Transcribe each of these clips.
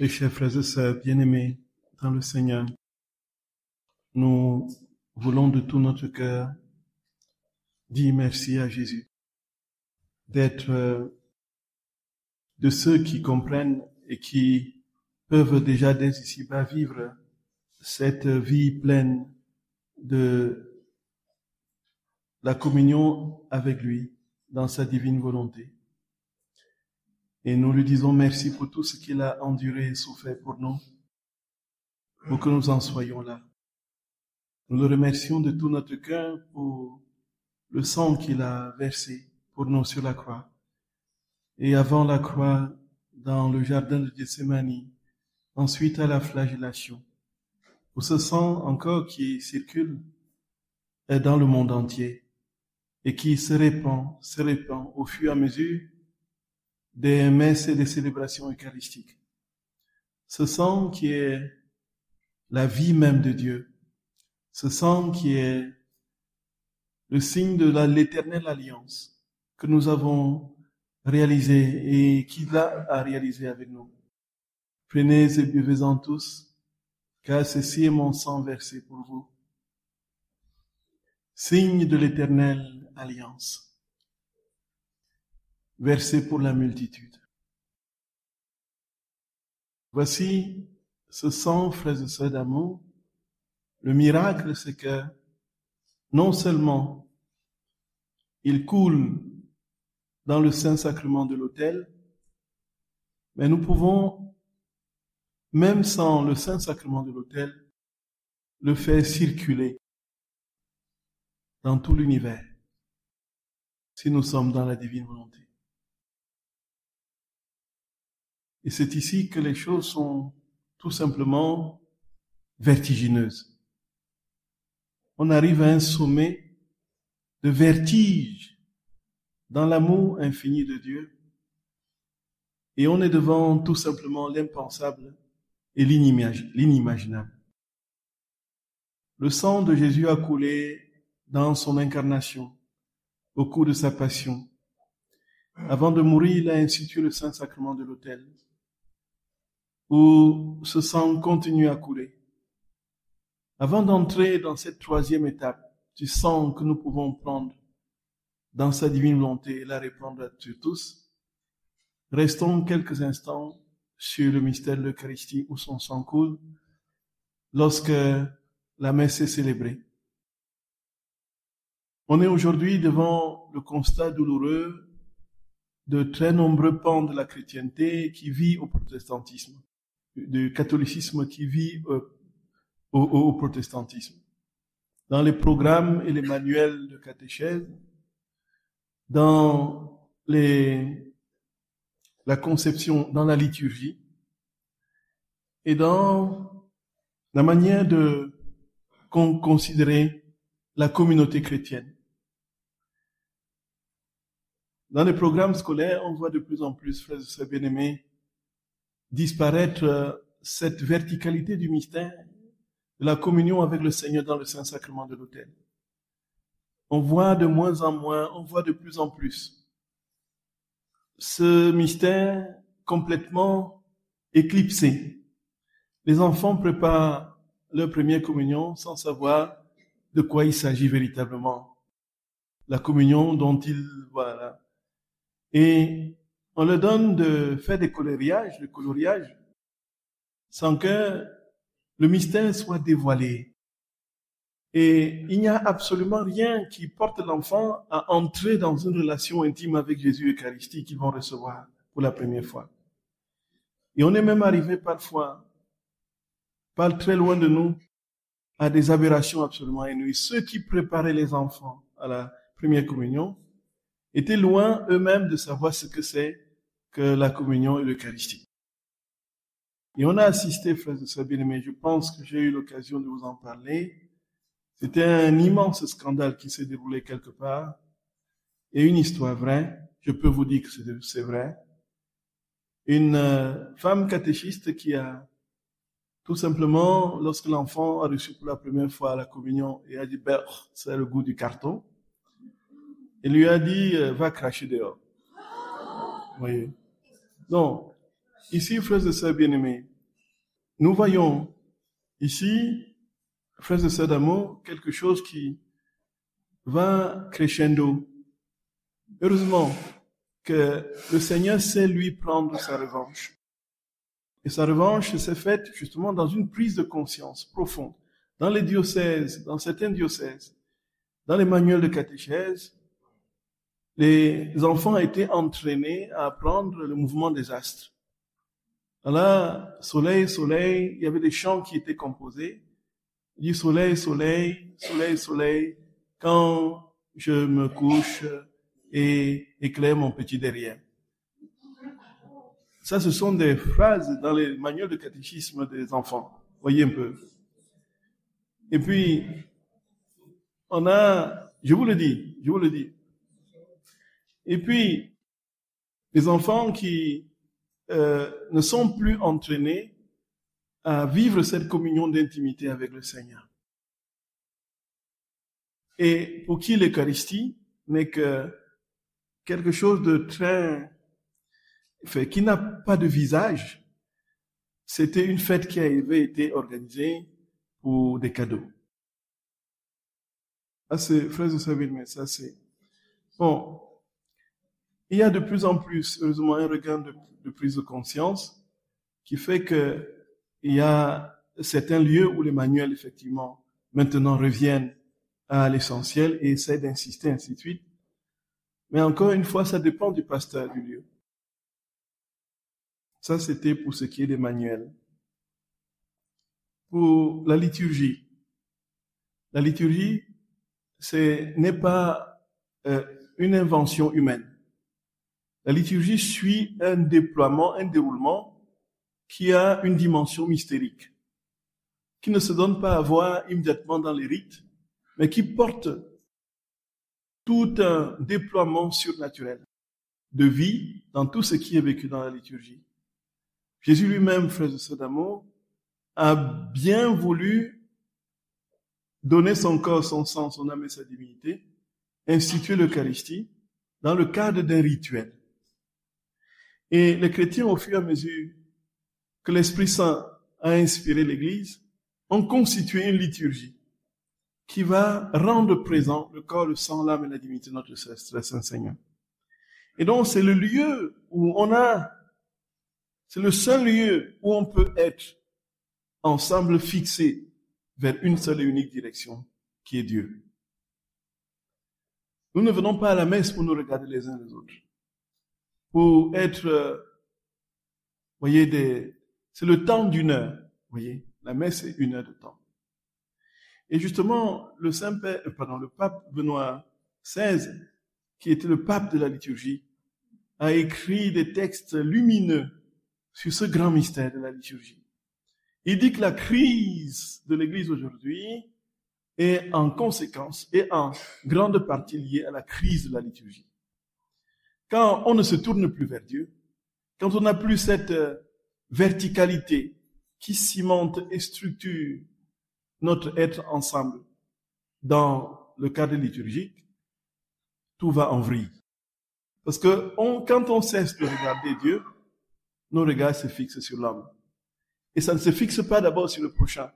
Les chers frères et sœurs bien-aimés dans le Seigneur, nous voulons de tout notre cœur dire merci à Jésus, d'être de ceux qui comprennent et qui peuvent déjà dès ici-bas vivre cette vie pleine de la communion avec lui dans sa divine volonté. Et nous lui disons merci pour tout ce qu'il a enduré et souffert pour nous, pour que nous en soyons là. Nous le remercions de tout notre cœur pour le sang qu'il a versé pour nous sur la croix. Et avant la croix, dans le jardin de Gethsémani, ensuite à la flagellation. Pour ce sang encore qui circule dans le monde entier et qui se répand au fur et à mesure des messes et des célébrations eucharistiques. Ce sang qui est la vie même de Dieu. Ce sang qui est le signe de l'éternelle alliance que nous avons réalisée et qu'il a réalisé avec nous. Prenez et buvez-en tous, car ceci est mon sang versé pour vous. Signe de l'éternelle alliance, versé pour la multitude. Voici ce sang, frères et sœurs d'amour. Le miracle, c'est que non seulement il coule dans le Saint-Sacrement de l'autel, mais nous pouvons, même sans le Saint-Sacrement de l'autel, le faire circuler dans tout l'univers, si nous sommes dans la divine volonté. Et c'est ici que les choses sont tout simplement vertigineuses. On arrive à un sommet de vertige dans l'amour infini de Dieu, et on est devant tout simplement l'impensable et l'inimaginable. Le sang de Jésus a coulé dans son incarnation, au cours de sa passion. Avant de mourir, il a institué le Saint-Sacrement de l'autel, où ce sang continue à couler. Avant d'entrer dans cette troisième étape du sang que nous pouvons prendre dans sa divine volonté et la répandre sur tous, restons quelques instants sur le mystère de l'Eucharistie où son sang coule lorsque la messe est célébrée. On est aujourd'hui devant le constat douloureux de très nombreux pans de la chrétienté qui vit au protestantisme, du catholicisme qui vit au protestantisme. Dans les programmes et les manuels de catéchèse, dans la conception, dans la liturgie, et dans la manière de considérer la communauté chrétienne. Dans les programmes scolaires, on voit de plus en plus, frères et sœurs bien-aimés, disparaître cette verticalité du mystère de la communion avec le Seigneur dans le Saint-Sacrement de l'autel. On voit de moins en moins, on voit de plus en plus ce mystère complètement éclipsé. Les enfants préparent leur première communion sans savoir de quoi il s'agit véritablement. La communion dont ils, voilà. Et on leur donne de faire des coloriages, sans que le mystère soit dévoilé. Et il n'y a absolument rien qui porte l'enfant à entrer dans une relation intime avec Jésus Eucharistique qu'ils vont recevoir pour la première fois. Et on est même arrivé parfois, pas très loin de nous, à des aberrations absolument inouïes. Ceux qui préparaient les enfants à la première communion étaient loin eux-mêmes de savoir ce que c'est que la communion et l'Eucharistie. Et on a assisté, frères et sœurs bien-aimés, je pense que j'ai eu l'occasion de vous en parler. C'était un immense scandale qui s'est déroulé quelque part, et une histoire vraie, je peux vous dire que c'est vrai. Une femme catéchiste qui a tout simplement, lorsque l'enfant a reçu pour la première fois la communion et a dit, c'est le goût du carton, il lui a dit, va cracher dehors. Vous voyez. Donc, ici, frères et sœurs bien-aimés, nous voyons ici, frères et sœurs d'amour, quelque chose qui va crescendo. Heureusement que le Seigneur sait lui prendre sa revanche. Et sa revanche s'est faite justement dans une prise de conscience profonde. Dans les diocèses, dans certains diocèses, dans les manuels de catéchèse, les enfants étaient entraînés à apprendre le mouvement des astres. Là, soleil, soleil, il y avait des chants qui étaient composés. Il dit soleil, soleil, soleil, soleil, quand je me couche et éclaire mon petit derrière. Ça, ce sont des phrases dans les manuels de catéchisme des enfants. Voyez un peu. Et puis, on a, je vous le dis. Et puis, les enfants qui ne sont plus entraînés à vivre cette communion d'intimité avec le Seigneur. Et pour qui l'Eucharistie n'est que quelque chose de très, qui n'a pas de visage. C'était une fête qui avait été organisée pour des cadeaux. Ah, c'est, frères et sœurs, mais ça c'est, bon. Il y a de plus en plus, heureusement, un regain de prise de conscience qui fait que il y a certains lieux où les manuels, effectivement, maintenant reviennent à l'essentiel et essaient d'insister, ainsi de suite. Mais encore une fois, ça dépend du pasteur du lieu. Ça, c'était pour ce qui est des manuels. Pour la liturgie, n'est pas une invention humaine. La liturgie suit un déploiement, un déroulement qui a une dimension mystérique, qui ne se donne pas à voir immédiatement dans les rites, mais qui porte tout un déploiement surnaturel de vie dans tout ce qui est vécu dans la liturgie. Jésus lui-même, frères et sœurs d'amour, a bien voulu donner son corps, son sang, son âme et sa divinité, instituer l'Eucharistie dans le cadre d'un rituel. Et les chrétiens, au fur et à mesure que l'Esprit Saint a inspiré l'Église, ont constitué une liturgie qui va rendre présent le corps, le sang, l'âme et la divinité de notre Saint Seigneur. Et donc, c'est le lieu où c'est le seul lieu où on peut être ensemble fixés vers une seule et unique direction, qui est Dieu. Nous ne venons pas à la messe pour nous regarder les uns les autres. Pour être, voyez, c'est le temps d'une heure, voyez. La messe est 1 heure de temps. Et justement, le pape Benoît XVI, qui était le pape de la liturgie, a écrit des textes lumineux sur ce grand mystère de la liturgie. Il dit que la crise de l'Église aujourd'hui est en conséquence et en grande partie liée à la crise de la liturgie. Quand on ne se tourne plus vers Dieu, quand on n'a plus cette verticalité qui cimente et structure notre être ensemble dans le cadre liturgique, tout va en vrille. Parce que quand on cesse de regarder Dieu, nos regards se fixent sur l'homme. Et ça ne se fixe pas d'abord sur le prochain,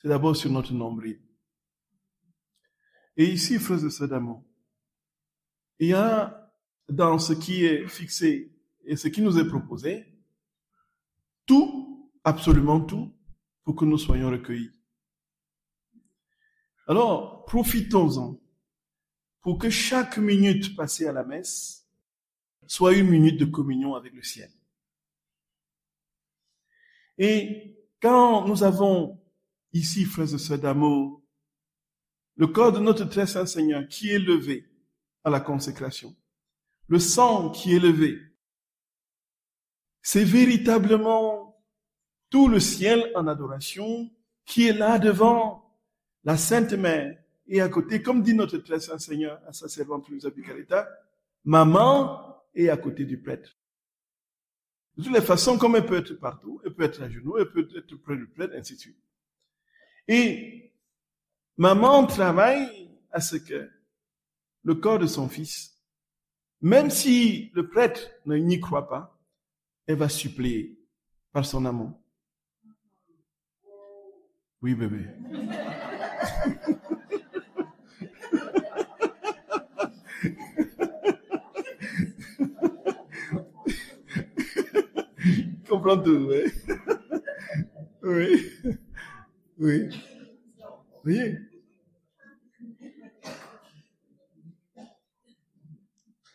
c'est d'abord sur notre nombril. Et ici, frères et sœurs d'amour, il y a dans ce qui est fixé et ce qui nous est proposé, tout, absolument tout, pour que nous soyons recueillis. Alors, profitons-en pour que chaque minute passée à la messe soit une minute de communion avec le ciel. Et quand nous avons ici, frères et sœurs d'amour, le corps de notre très saint Seigneur qui est levé à la consécration, le sang qui est levé, c'est véritablement tout le ciel en adoration qui est là devant la Sainte Mère et à côté, comme dit notre très saint Seigneur à sa servante Luisa Piccarreta, maman est à côté du prêtre. De toutes les façons, comme elle peut être partout, elle peut être à genoux, elle peut être près du prêtre, ainsi de suite. Et maman travaille à ce que le corps de son fils, même si le prêtre n'y croit pas, elle va suppléer par son amour. Oui, bébé. Comprends tout, oui. Oui. Oui. Oui.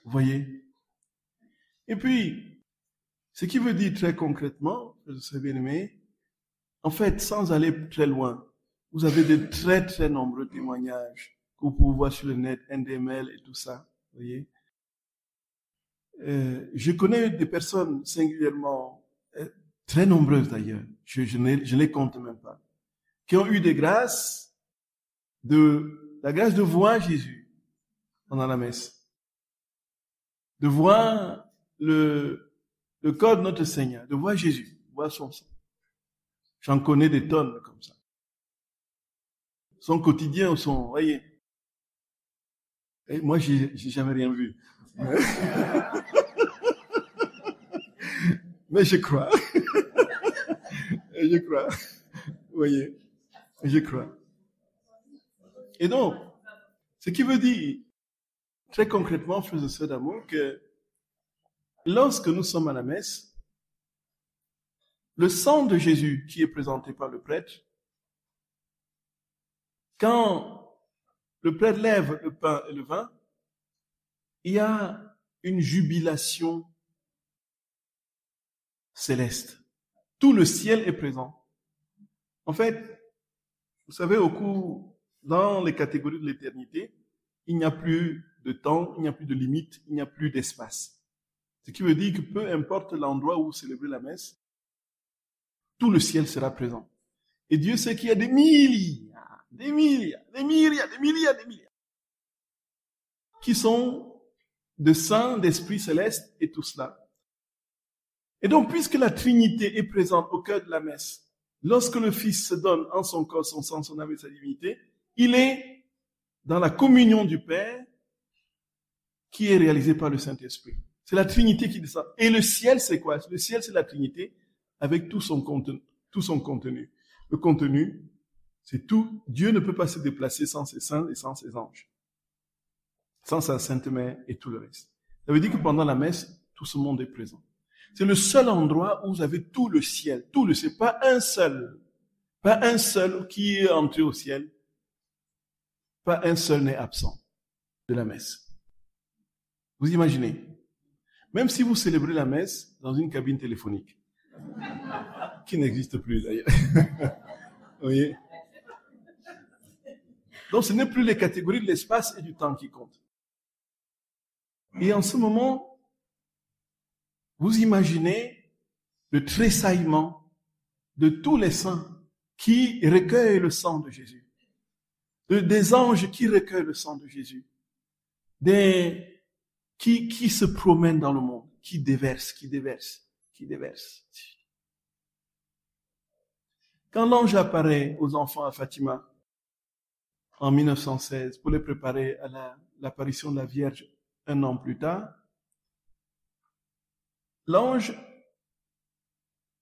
Vous voyez? Et puis, ce qui veut dire très concrètement, je sais bien aimé, en fait, sans aller très loin, vous avez de très très nombreux témoignages que vous pouvez voir sur le net, NDML et tout ça. Vous voyez? Je connais des personnes singulièrement, très nombreuses d'ailleurs, je ne les compte même pas, qui ont eu des grâces la grâce de voir Jésus pendant la messe, de voir le corps de notre Seigneur, de voir Jésus, voir son sang. J'en connais des tonnes comme ça. Son quotidien, voyez. Et moi, j'ai jamais rien vu. Mais je crois. Je crois. Vous voyez. Je crois. Et donc, ce qui veut dire, très concrètement, frères et sœurs d'amour, que lorsque nous sommes à la messe, le sang de Jésus qui est présenté par le prêtre, quand le prêtre lève le pain et le vin, il y a une jubilation céleste. Tout le ciel est présent. En fait, vous savez, dans les catégories de l'éternité, il n'y a plus de temps, il n'y a plus de limite, il n'y a plus d'espace. Ce qui veut dire que peu importe l'endroit où vous célébrez la messe, tout le ciel sera présent. Et Dieu sait qu'il y a des milliards qui sont de saints, d'esprits célestes et tout cela. Et donc, puisque la Trinité est présente au cœur de la messe, lorsque le Fils se donne en son corps, son sang, son âme et sa divinité, il est dans la communion du Père qui est réalisée par le Saint-Esprit. C'est la Trinité qui descend. Et le ciel, c'est quoi? Le ciel, c'est la Trinité avec tout son contenu. Le contenu, c'est tout. Dieu ne peut pas se déplacer sans ses saints et sans ses anges. Sans sa Sainte Mère et tout le reste. Ça veut dire que pendant la messe, tout ce monde est présent. C'est le seul endroit où vous avez tout le ciel. Pas un seul qui est entré au ciel. Pas un seul n'est absent de la messe. Vous imaginez? Même si vous célébrez la messe dans une cabine téléphonique, qui n'existe plus d'ailleurs. Vous voyez? Donc ce n'est plus les catégories de l'espace et du temps qui comptent. Et en ce moment, vous imaginez le tressaillement de tous les saints qui recueillent le sang de Jésus. Des anges qui recueillent le sang de Jésus. Qui se promènent dans le monde, qui déversent. Quand l'ange apparaît aux enfants à Fatima en 1916 pour les préparer à l'apparition de la Vierge un an plus tard, l'ange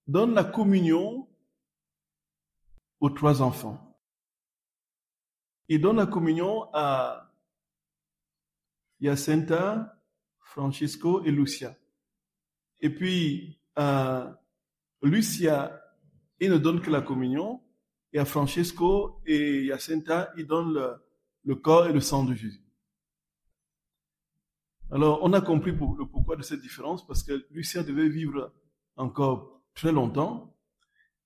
donne la communion aux 3 enfants. Il donne la communion à Jacinta, Francisco et Lucia. Et puis, à Lucia, il ne donne que la communion, et à Francisco et Jacinta, il donne le corps et le sang de Jésus. Alors, on a compris le pourquoi de cette différence, parce que Lucia devait vivre encore très longtemps,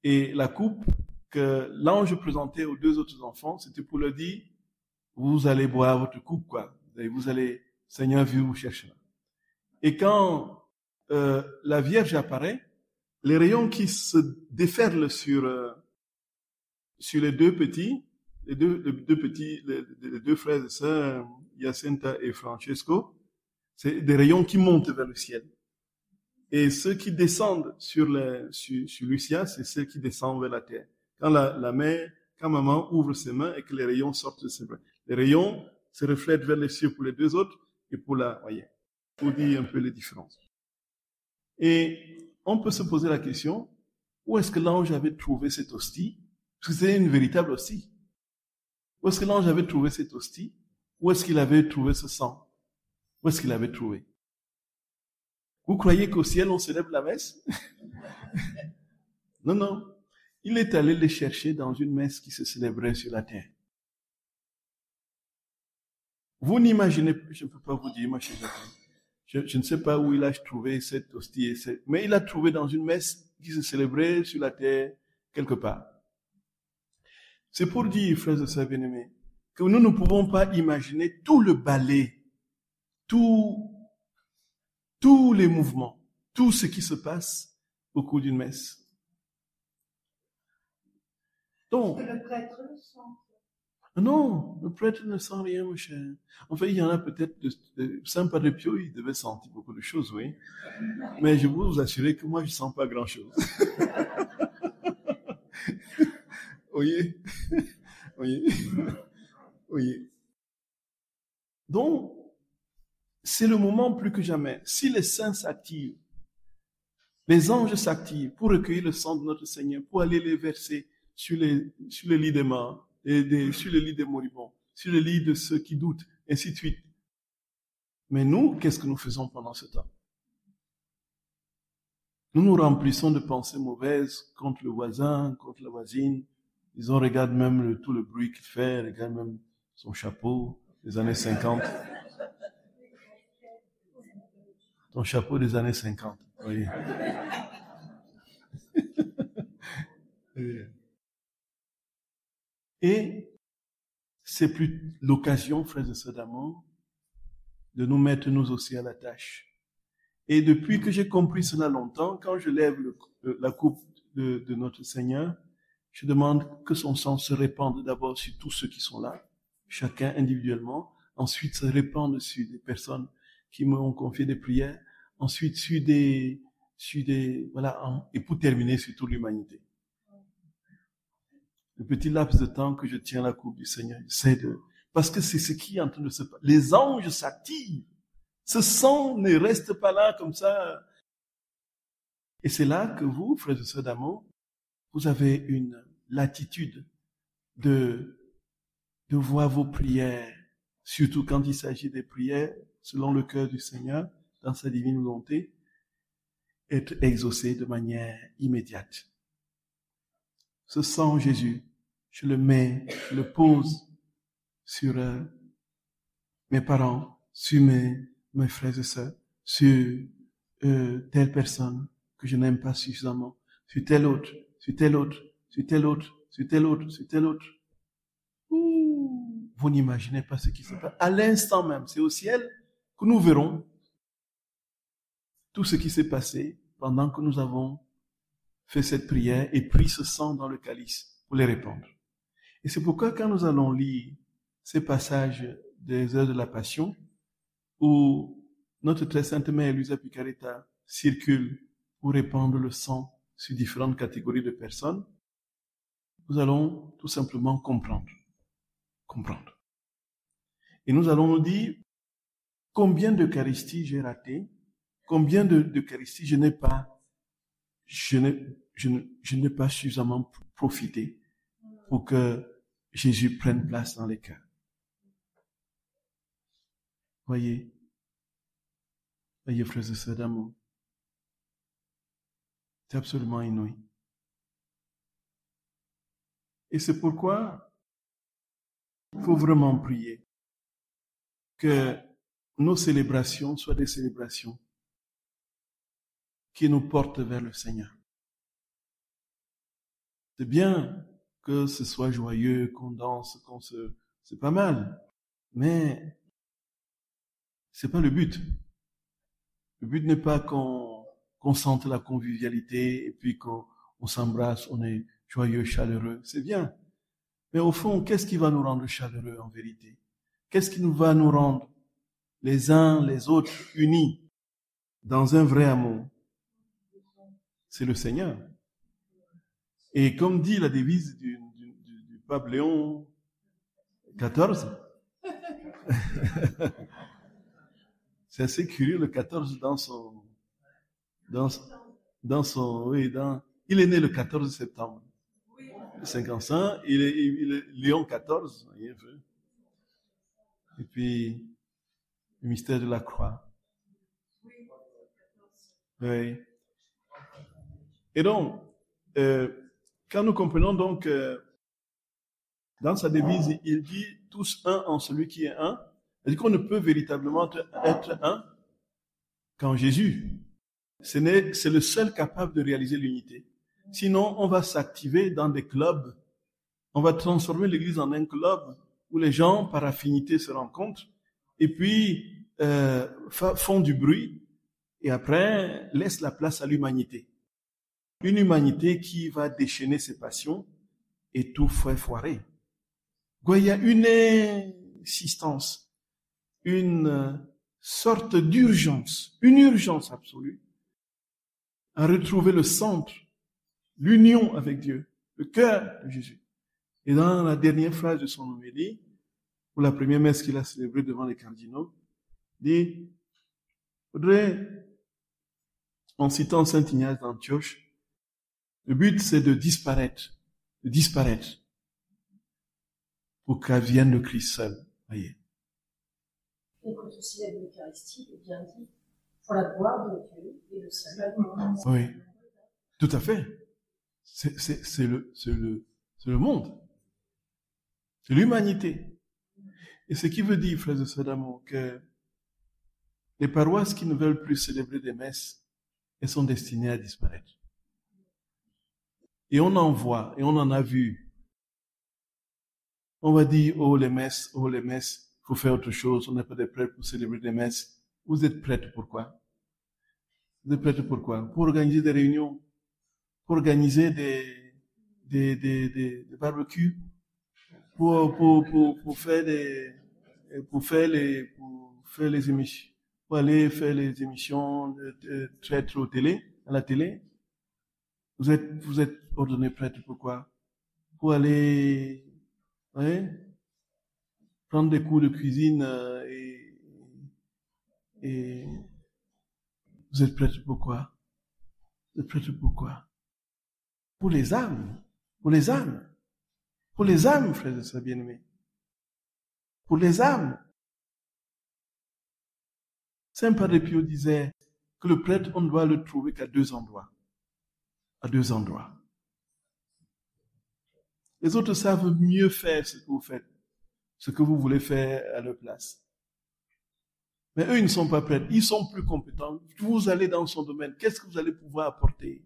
et la coupe que l'ange présentait aux 2 autres enfants, c'était pour leur dire, vous allez boire votre coupe, quoi. Vous allez, Seigneur, vous chercher. Et quand la Vierge apparaît, les rayons qui se déferlent sur les 2 petits, les deux frères et sœurs, Jacinta et Francesco, c'est des rayons qui montent vers le ciel. Et ceux qui descendent sur Lucia, c'est ceux qui descendent vers la terre. Quand quand maman ouvre ses mains et que les rayons sortent de ses mains. Les rayons se reflètent vers les cieux pour les 2 autres et pour pour dire un peu les différences. Et on peut se poser la question, où est-ce que l'ange avait trouvé cette hostie? Parce que c'est une véritable hostie. Où est-ce que l'ange avait trouvé cette hostie? Où est-ce qu'il avait trouvé ce sang? Où est-ce qu'il avait trouvé? Vous croyez qu'au ciel, on célèbre la messe? Non, non. Il est allé les chercher dans une messe qui se célébrait sur la terre. Vous n'imaginez, je ne peux pas vous dire, ma chère Jacqueline, je ne sais pas où il a trouvé cette hostie, mais il a trouvé dans une messe qui se célébrait sur la terre quelque part. C'est pour dire, frères et sœurs bien-aimés, que nous ne pouvons pas imaginer tout le ballet, tous les mouvements, tout ce qui se passe au cours d'une messe. Donc, le prêtre le sent. Non, le prêtre ne sent rien, mon cher. En fait, il y en a peut-être, Saint Padre Pio, il devait sentir beaucoup de choses, oui. Mais je peux vous assurer que moi, je ne sens pas grand-chose. Voyez? Voyez? Donc, c'est le moment plus que jamais. Si les saints s'activent, les anges s'activent pour recueillir le sang de notre Seigneur, pour aller les verser sur les lits des morts, sur le lit des moribonds, sur le lit de ceux qui doutent, ainsi de suite. Mais nous, qu'est-ce que nous faisons pendant ce temps? Nous nous remplissons de pensées mauvaises contre le voisin, contre la voisine. Disons, regarde même tout le bruit qu'il fait, regarde même son chapeau des années 50. Ton chapeau des années 50, oui. Et c'est plus l'occasion, frères et sœurs d'amour, de nous mettre nous aussi à la tâche. Et depuis que j'ai compris cela longtemps, quand je lève la coupe de notre Seigneur, je demande que son sang se répande d'abord sur tous ceux qui sont là, chacun individuellement, ensuite se répande sur des personnes qui m'ont confié des prières, ensuite sur des voilà, et pour terminer sur toute l'humanité. Le petit laps de temps que je tiens la coupe du Seigneur, parce que c'est ce qui est en train de se passer. Les anges s'activent. Ce sang ne reste pas là comme ça. Et c'est là que vous, frères et sœurs d'amour, vous avez une latitude de voir vos prières, surtout quand il s'agit des prières selon le cœur du Seigneur, dans sa divine volonté, être exaucées de manière immédiate. Ce sang, Jésus, je le pose sur mes parents, sur mes frères et sœurs, sur telle personne que je n'aime pas suffisamment, sur tel autre, sur tel autre, sur tel autre, sur tel autre, sur tel autre. Ouh, vous n'imaginez pas ce qui se passe. À l'instant même, c'est au ciel que nous verrons tout ce qui s'est passé pendant que nous avons fait cette prière et pris ce sang dans le calice pour les répandre. Et c'est pourquoi quand nous allons lire ces passages des heures de la Passion, où notre très sainte mère Luisa Picaretta circule pour répandre le sang sur différentes catégories de personnes, nous allons tout simplement comprendre. Et nous allons nous dire combien d'Eucharistie j'ai raté, combien d'Eucharistie je n'ai pas suffisamment profité pour que Jésus prenne place dans les cœurs. Voyez, frères et sœurs d'amour, c'est absolument inouï. Et c'est pourquoi il faut vraiment prier que nos célébrations soient des célébrations qui nous portent vers le Seigneur. C'est bien que ce soit joyeux, qu'on danse, c'est pas mal, mais c'est pas le but. Le but n'est pas qu'on sente la convivialité et puis qu'on s'embrasse, on est joyeux, chaleureux. C'est bien. Mais au fond, qu'est-ce qui va nous rendre chaleureux en vérité? Qu'est-ce qui va nous rendre les uns les autres unis dans un vrai amour? C'est le Seigneur. Et comme dit la devise du pape Léon XIV, c'est assez curieux, le 14 dans il est né le 14 septembre 55, il est Léon XIV, et puis le mystère de la croix. Oui. Et donc, quand nous comprenons donc, dans sa devise, il dit tous un en celui qui est un, c'est-à-dire qu'on ne peut véritablement être un qu'en Jésus. C'est le seul capable de réaliser l'unité. Sinon, on va s'activer dans des clubs. On va transformer l'Église en un club où les gens, par affinité, se rencontrent et puis font du bruit et après laissent la place à l'humanité. Une humanité qui va déchaîner ses passions et tout fait foirer. Il y a une insistance, une sorte d'urgence, une urgence absolue à retrouver le centre, l'union avec Dieu, le cœur de Jésus. Et dans la dernière phrase de son homélie, pour la première messe qu'il a célébrée devant les cardinaux, il dit, faudrait, en citant Saint Ignace d'Antioche, le but c'est de disparaître, pour qu'advienne le Christ seul. Voyez. Et quand on célèbre l'Eucharistie, il est bien dit, pour la gloire de Dieu et le salut. Oui, tout à fait. C'est le monde. C'est l'humanité. Et ce qui veut dire, frères et sœurs d'amour, que les paroisses qui ne veulent plus célébrer des messes, elles sont destinées à disparaître. Et on en voit, et on en a vu. On va dire, oh les messes, faut faire autre chose, on n'est pas des prêtres pour célébrer des messes. Vous êtes prêtres pourquoi? Vous êtes prêtres pourquoi? Pour organiser des réunions, pour organiser des barbecues, pour faire les émissions, pour aller faire les émissions de traîtres à la télé. Vous êtes ordonné prêtre pourquoi? Pour aller, prendre des cours de cuisine, et vous êtes prêtre pourquoi? Vous êtes prêtre pourquoi? Pour les âmes, frères et sœurs bien-aimés. Pour les âmes. Saint Padre Pio disait que le prêtre, on ne doit le trouver qu'à deux endroits. Les autres savent mieux faire ce que vous faites, ce que vous voulez faire à leur place. Mais eux, ils ne sont pas prêtres, ils sont plus compétents. Vous allez dans son domaine, qu'est-ce que vous allez pouvoir apporter?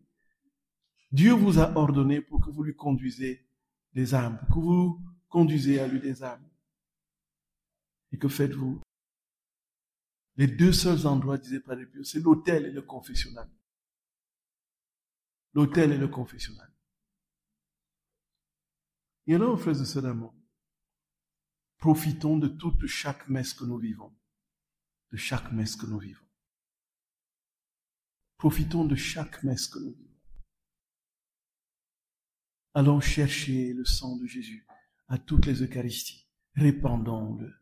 Dieu vous a ordonné pour que vous lui conduisez des âmes, pour que vous conduisez à lui des âmes. Et que faites-vous? Les deux seuls endroits, disait Padre Pio, c'est l'autel et le confessionnal. L'autel et le confessionnal. Et alors, frères et sœurs d'amour, profitons de chaque messe que nous vivons. De chaque messe que nous vivons. Profitons de chaque messe que nous vivons. Allons chercher le sang de Jésus à toutes les Eucharisties. Répandons-le.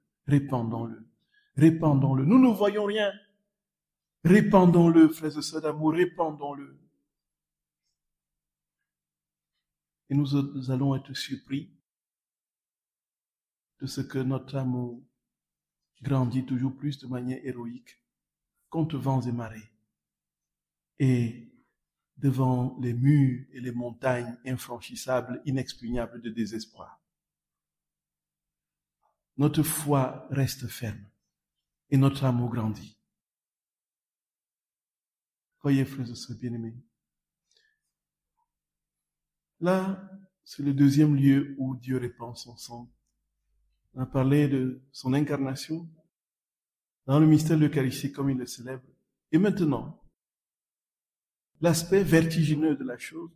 Nous ne voyons rien. Répandons-le, frères et sœurs d'amour, répandons-le. Et nous allons être surpris de ce que notre amour grandit toujours plus de manière héroïque contre vents et marées. Et devant les murs et les montagnes infranchissables, inexpugnables de désespoir. Notre foi reste ferme et notre amour grandit. Voyez, frères et sœurs bien-aimés, là, c'est le deuxième lieu où Dieu répand son sang. On a parlé de son incarnation dans le mystère de l'Eucharistie comme il le célèbre. Et maintenant, l'aspect vertigineux de la chose,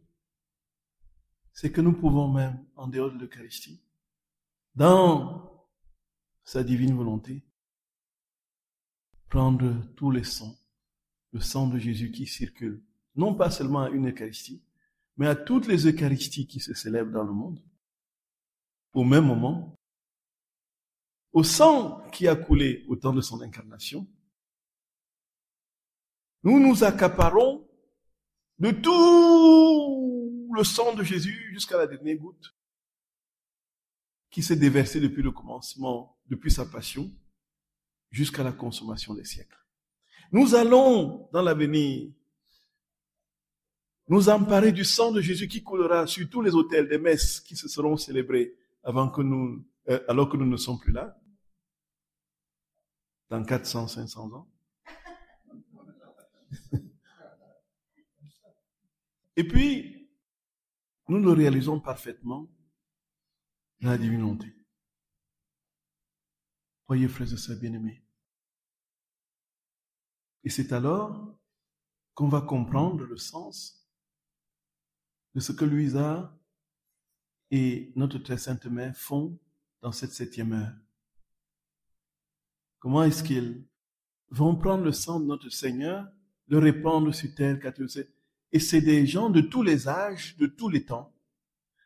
c'est que nous pouvons même, en dehors de l'Eucharistie, dans sa divine volonté, prendre tous les sangs, le sang de Jésus qui circule, non pas seulement à une Eucharistie, mais à toutes les Eucharisties qui se célèbrent dans le monde, au même moment, au sang qui a coulé au temps de son incarnation, nous nous accaparons de tout le sang de Jésus jusqu'à la dernière goutte qui s'est déversée depuis le commencement, depuis sa passion, jusqu'à la consommation des siècles. Nous allons, dans l'avenir, nous emparer du sang de Jésus qui coulera sur tous les autels des messes qui se seront célébrées alors que nous ne sommes plus là, dans 400, 500 ans. Et puis, nous le réalisons parfaitement dans la divine volonté. Voyez, frères et sœurs bien-aimés. Et c'est alors qu'on va comprendre le sens de ce que Louisa et notre très sainte mère font dans cette 7e heure. Comment est-ce qu'ils vont prendre le sang de notre Seigneur, le répandre sur terre catholique. Et c'est des gens de tous les âges, de tous les temps.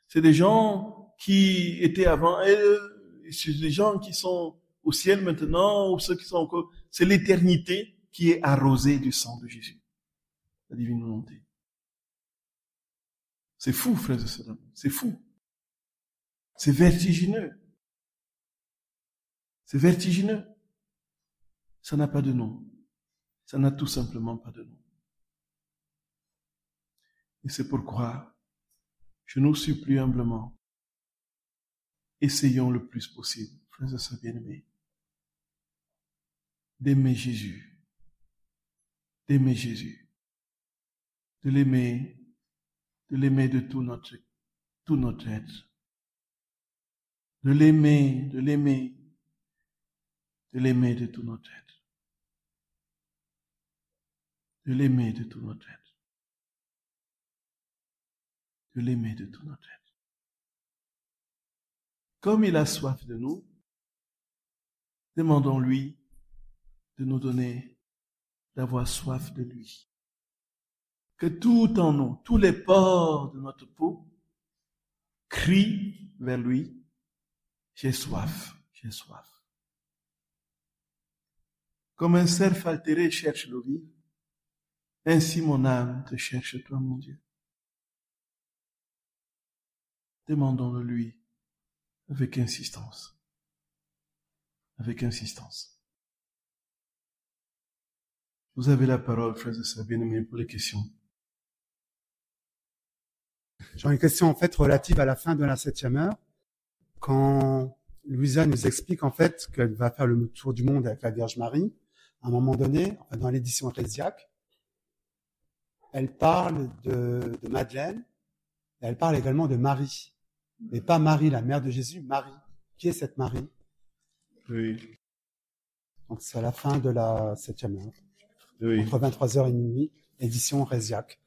C'est des gens qui étaient avant eux, c'est des gens qui sont au ciel maintenant, ou ceux qui sont encore... C'est l'éternité qui est arrosée du sang de Jésus, la divine volonté. C'est fou, frères et sœurs, c'est fou. C'est vertigineux. C'est vertigineux. Ça n'a pas de nom. Ça n'a tout simplement pas de nom. Et c'est pourquoi je nous supplie humblement, essayons le plus possible, frères et sœurs bien-aimés, d'aimer Jésus, de l'aimer de tout notre être, de l'aimer de tout notre être, de l'aimer de tout notre être. De l'aimer de tout notre être. Comme il a soif de nous, demandons-lui de nous donner, d'avoir soif de lui. Que tout en nous, tous les pores de notre peau, crient vers lui, j'ai soif, j'ai soif. Comme un cerf altéré cherche l'eau vive, ainsi mon âme te cherche toi, mon Dieu. Demandons-le lui avec insistance. Avec insistance. Vous avez la parole, frères et sœurs bien-aimés, pour les questions. J'ai une question en fait relative à la fin de la 7e heure. Quand Louisa nous explique en fait qu'elle va faire le tour du monde avec la Vierge Marie, à un moment donné, dans l'édition ecclésiaque, elle parle de Madeleine, et elle parle également de Marie. Mais pas Marie, la mère de Jésus, Marie. Qui est cette Marie? Oui. Donc c'est à la fin de la 7e heure. Oui. Entre 23h et minuit, édition Résiac.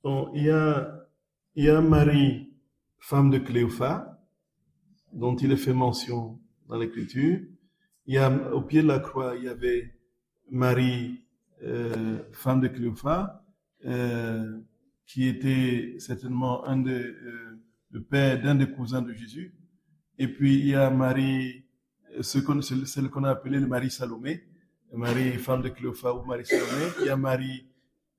Bon, il y a Marie, femme de Cléophas, dont il est fait mention dans l'Écriture. Il y a, au pied de la croix, il y avait Marie, femme de Cléophas, qui était certainement le père d'un des cousins de Jésus. Et puis il y a Marie, celle qu'on a appelée le Marie Salomé, Marie, femme de Cléophas ou Marie Salomé. Il y a Marie,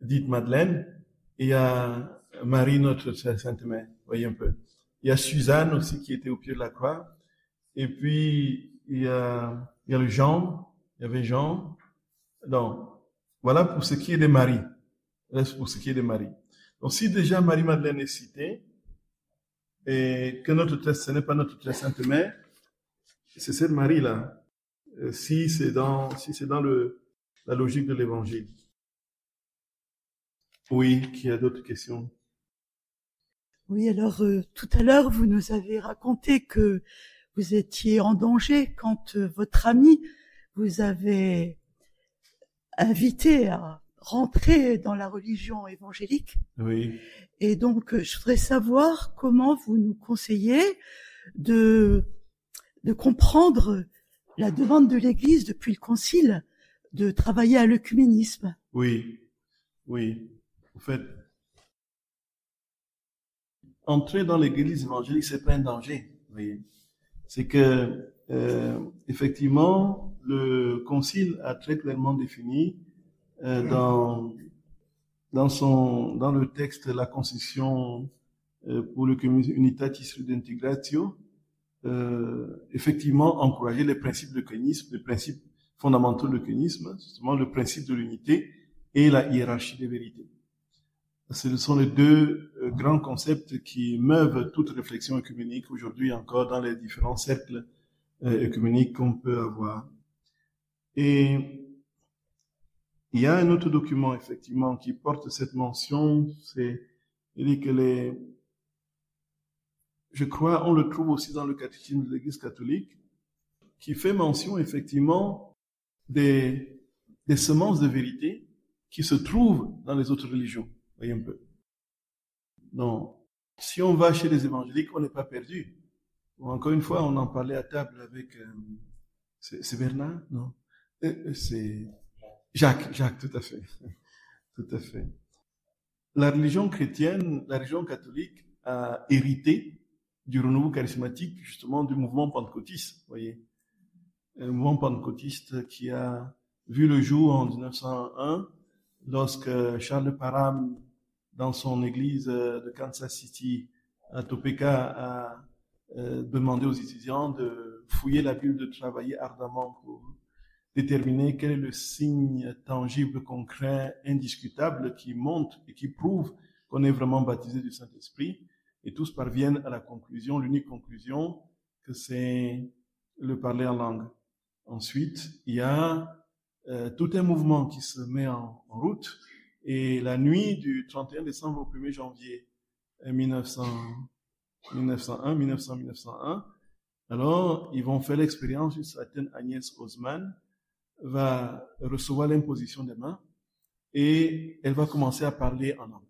dite Madeleine. Et il y a Marie, notre Sainte Mère. Voyez un peu. Il y a Suzanne aussi qui était au pied de la croix. Et puis il y a le Jean. Il y avait Jean. Donc voilà pour ce qui est des maris. Pour ce qui est des maris. Donc si déjà Marie-Madeleine est citée, et que ce n'est pas notre très sainte mère, c'est cette Marie-là, si c'est dans la logique de l'évangile. Oui, qui a d'autres questions? Oui, alors tout à l'heure, vous nous avez raconté que vous étiez en danger quand votre ami vous avait invité à rentrer dans la religion évangélique. Oui. Et donc, je voudrais savoir comment vous nous conseillez de comprendre la demande de l'Église depuis le Concile de travailler à l'œcuménisme. Oui. En fait, entrer dans l'Église évangélique, c'est pas un danger. Vous voyez. C'est que, effectivement, le Concile a très clairement défini dans dans le texte, la Constitution pour le communisme Unitatis Redintegratio, effectivement encourager les principes de communisme, les principes fondamentaux du communisme, justement le principe de l'unité et la hiérarchie des vérités. Ce sont les deux grands concepts qui meuvent toute réflexion œcuménique aujourd'hui encore dans les différents cercles œcuméniques qu'on peut avoir. Et il y a un autre document, effectivement, qui porte cette mention, il dit que je crois, on le trouve aussi dans le catéchisme de l'Église catholique, qui fait mention, effectivement, des semences de vérité qui se trouvent dans les autres religions. Voyez un peu. Donc, si on va chez les évangéliques, on n'est pas perdu. Bon, encore une fois, on en parlait à table avec, c'est Bernard? Non. C'est Jacques, tout à fait. Tout à fait. La religion chrétienne, la religion catholique a hérité du renouveau charismatique, justement, du mouvement pentecôtiste, voyez. Un mouvement pentecôtiste qui a vu le jour en 1901, lorsque Charles Parham, dans son église de Kansas City, à Topeka, a demandé aux étudiants de fouiller la Bible, de travailler ardemment pour déterminer quel est le signe tangible, concret, indiscutable qui montre et qui prouve qu'on est vraiment baptisé du Saint-Esprit. Et tous parviennent à la conclusion, l'unique conclusion, que c'est le parler en langue. Ensuite, il y a tout un mouvement qui se met en route. Et la nuit du 31 décembre au 1er janvier 1901, alors ils vont faire l'expérience d'une certaine Agnès Osman, va recevoir l'imposition des mains et elle va commencer à parler en langue.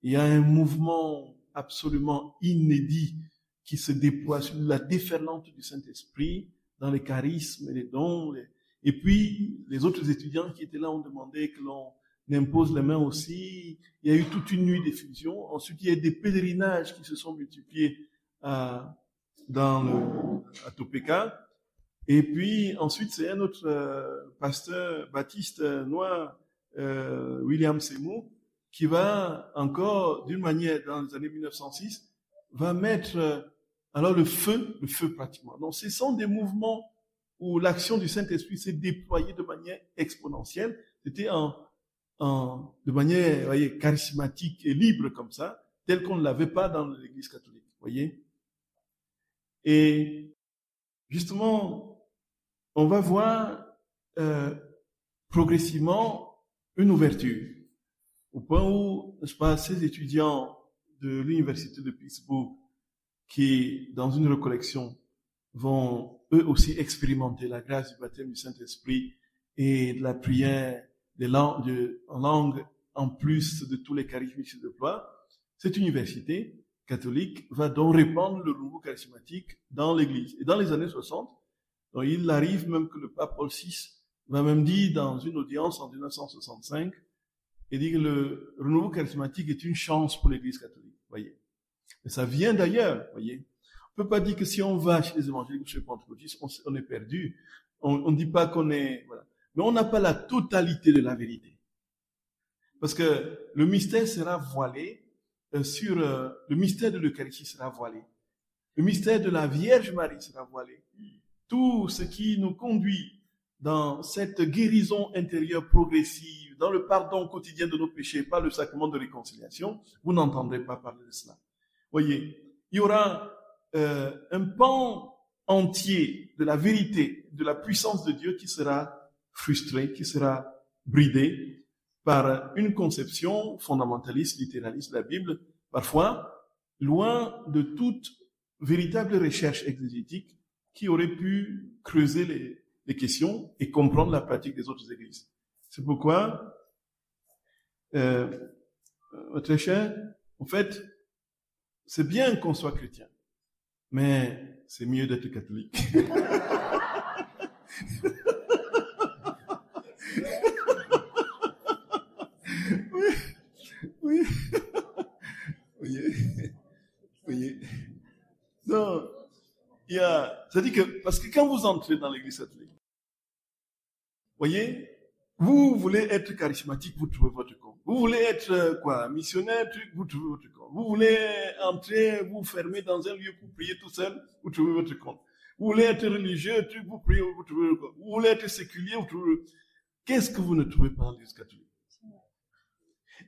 Il y a un mouvement absolument inédit qui se déploie sur la déferlante du Saint-Esprit dans les charismes et les dons. Et puis, les autres étudiants qui étaient là ont demandé que l'on impose les mains aussi. Il y a eu toute une nuit d'effusion. Ensuite, il y a des pèlerinages qui se sont multipliés à Topeka. Et puis, ensuite, c'est un autre pasteur baptiste noir, William Seymour, qui va encore, d'une manière, dans les années 1906, va mettre alors le feu pratiquement. Donc, ce sont des mouvements où l'action du Saint-Esprit s'est déployée de manière exponentielle. C'était de manière, voyez, charismatique et libre comme ça, tel qu'on ne l'avait pas dans l'Église catholique, voyez. Et justement, on va voir progressivement une ouverture, au point où, je pense, ces étudiants de l'université de Pittsburgh, qui, dans une recollection, vont eux aussi expérimenter la grâce du baptême du Saint-Esprit et de la prière en langue, en plus de tous les charismes qui se déploient. Cette université catholique va donc répandre le renouveau charismatique dans l'Église. Et dans les années 60, donc il arrive même que le pape Paul VI va même dire dans une audience en 1965, il dit que le renouveau charismatique est une chance pour l'Église catholique, voyez. Et ça vient d'ailleurs, voyez. On peut pas dire que si on va chez les évangéliques ou chez les pentecôtistes, on est perdu. On ne dit pas qu'on est, voilà. Mais on n'a pas la totalité de la vérité. Parce que le mystère sera voilé le mystère de l'Eucharistie sera voilé. Le mystère de la Vierge Marie sera voilé. Tout ce qui nous conduit dans cette guérison intérieure progressive, dans le pardon quotidien de nos péchés par le sacrement de réconciliation, vous n'entendrez pas parler de cela. Voyez, il y aura un pan entier de la vérité, de la puissance de Dieu qui sera frustré, qui sera bridé par une conception fondamentaliste, littéraliste de la Bible, parfois loin de toute véritable recherche exégétique qui aurait pu creuser les questions et comprendre la pratique des autres églises. C'est pourquoi, très cher, en fait, c'est bien qu'on soit chrétien, mais c'est mieux d'être catholique. Oui. Non, c'est-à-dire que, parce que quand vous entrez dans l'église catholique, voyez, Vous voulez être charismatique, vous trouvez votre compte. Vous voulez être missionnaire, vous trouvez votre compte. Vous voulez entrer, vous fermer dans un lieu pour prier tout seul, vous trouvez votre compte. Vous voulez être religieux, vous priez, vous trouvez votre compte. Vous voulez être séculier, vous trouvez. Qu'est-ce que vous ne trouvez pas en l'Église catholique?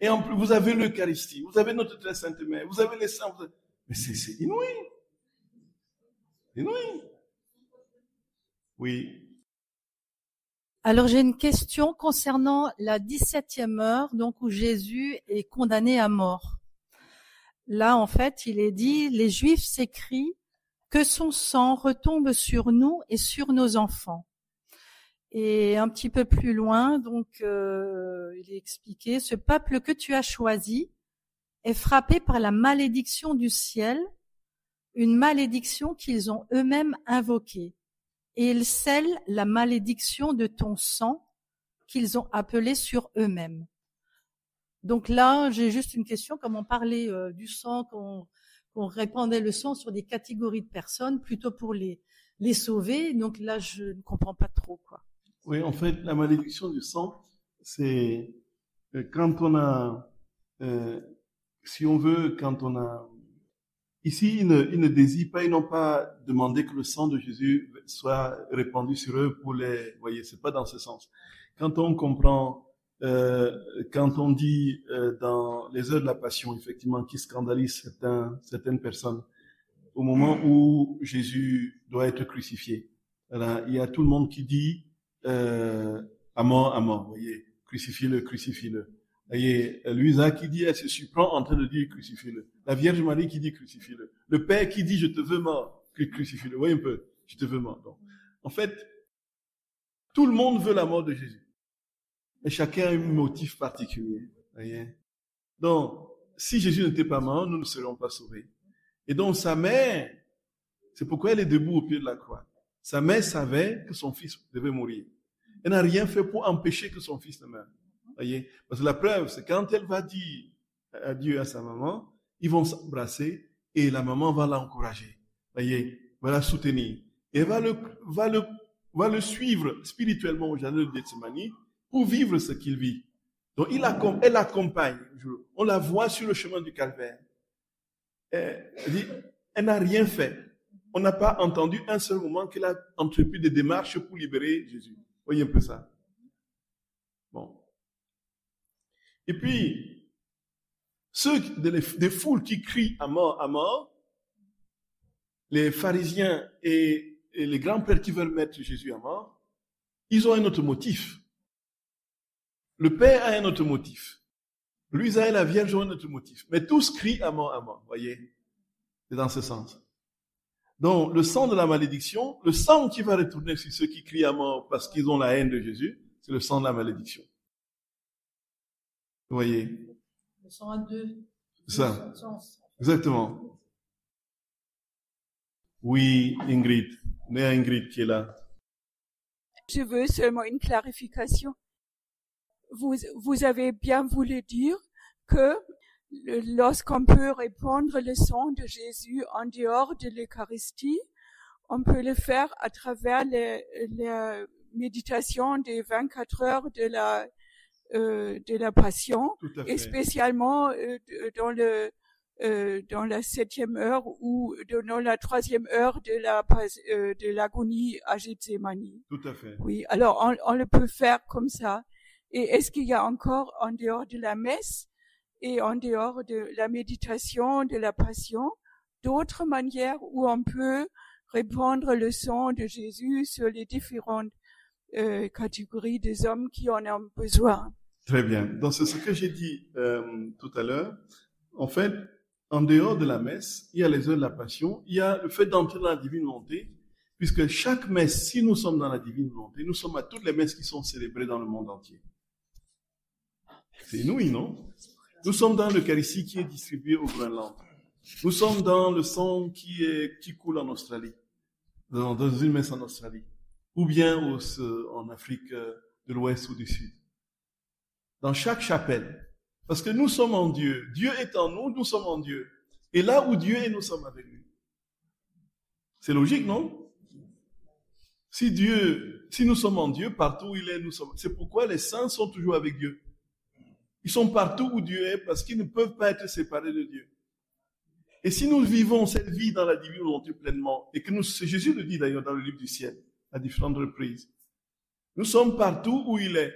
Et en plus, vous avez l'Eucharistie, vous avez notre très sainte mère, vous avez les saints. Mais c'est inouï. Inouï. Oui. Alors j'ai une question concernant la 17e heure, donc où Jésus est condamné à mort. Là, en fait, il est dit, les Juifs s'écrient que son sang retombe sur nous et sur nos enfants. Et un petit peu plus loin, donc, il est expliqué, ce peuple que tu as choisi est frappé par la malédiction du ciel, une malédiction qu'ils ont eux-mêmes invoquée. Et ils scellent la malédiction de ton sang qu'ils ont appelée sur eux-mêmes. Donc là, j'ai juste une question, comme on parlait du sang, qu'on répandait le sang sur des catégories de personnes, plutôt pour les sauver. Donc là, je ne comprends pas trop, quoi. Oui, en fait, la malédiction du sang, c'est quand on a, si on veut, quand on a... Ici, ils ne désirent pas, ils n'ont pas demandé que le sang de Jésus soit répandu sur eux pour les... Vous voyez, c'est pas dans ce sens. Quand on comprend, quand on dit dans les heures de la Passion, effectivement, qui scandalise certaines personnes, au moment où Jésus doit être crucifié, voilà, il y a tout le monde qui dit à mort, vous voyez, crucifiez-le, crucifiez-le. Vous voyez, Louisa qui dit, elle se surprend en train de dire crucifiez-le. La Vierge Marie qui dit crucifiez-le. Le Père qui dit je te veux mort, crucifiez-le. Vous voyez un peu, je te veux mort. Donc, en fait, tout le monde veut la mort de Jésus. Et chacun a un motif particulier. Vous voyez. Donc, si Jésus n'était pas mort, nous ne serions pas sauvés. Et donc, sa mère, c'est pourquoi elle est debout au pied de la croix. Sa mère savait que son fils devait mourir. Elle n'a rien fait pour empêcher que son fils ne meure. Voyez? Parce que la preuve, c'est quand elle va dire adieu à sa maman, ils vont s'embrasser et la maman va l'encourager. Voyez? Va la soutenir. Et va le suivre spirituellement au jardin de Gethsémani pour vivre ce qu'il vit. Donc, elle l'accompagne. On la voit sur le chemin du calvaire. Elle n'a rien fait. On n'a pas entendu un seul moment qu'elle a entrepris des démarches pour libérer Jésus. Voyez un peu ça. Bon. Et puis, ceux des foules qui crient à mort, les pharisiens et les grands-pères qui veulent mettre Jésus à mort, ils ont un autre motif. Le Père a un autre motif. Louisa et la Vierge ont un autre motif. Mais tous crient à mort, voyez. C'est dans ce sens. Donc, le sang de la malédiction, le sang qui va retourner sur ceux qui crient à mort parce qu'ils ont la haine de Jésus, c'est le sang de la malédiction. Vous voyez? Le sang à deux. Ça. Exactement. Oui, Ingrid. Néa Ingrid qui est là. Je veux seulement une clarification. Vous avez bien voulu dire que lorsqu'on peut répandre le sang de Jésus en dehors de l'Eucharistie, on peut le faire à travers la méditation des 24 heures de la Passion, et spécialement dans la 7e heure ou dans la 3e heure de l'agonie à Gethsémani. Tout à fait. Oui, alors on le peut faire comme ça. Et est-ce qu'il y a encore en dehors de la messe et en dehors de la méditation, de la Passion, d'autres manières où on peut répandre le sang de Jésus sur les différentes catégories des hommes qui en ont besoin? Très bien. Donc, c'est ce que j'ai dit tout à l'heure. En fait, en dehors de la messe, il y a les heures de la Passion, il y a le fait d'entrer dans la divine volonté, puisque chaque messe, si nous sommes dans la divine volonté, nous sommes à toutes les messes qui sont célébrées dans le monde entier. C'est inouï, non? Nous sommes dans l'Eucharistie qui est distribuée au Groenland. Nous sommes dans le sang qui coule en Australie, dans une messe en Australie, ou bien en Afrique de l'Ouest ou du Sud. Dans chaque chapelle. Parce que nous sommes en Dieu. Dieu est en nous, nous sommes en Dieu. Et là où Dieu est, nous sommes avec lui. C'est logique, non? Si nous sommes en Dieu, partout où il est, nous sommes. C'est pourquoi les saints sont toujours avec Dieu. Ils sont partout où Dieu est parce qu'ils ne peuvent pas être séparés de Dieu. Et si nous vivons cette vie dans la divine volonté pleinement, et que Jésus le dit d'ailleurs dans le livre du ciel, à différentes reprises, nous sommes partout où il est.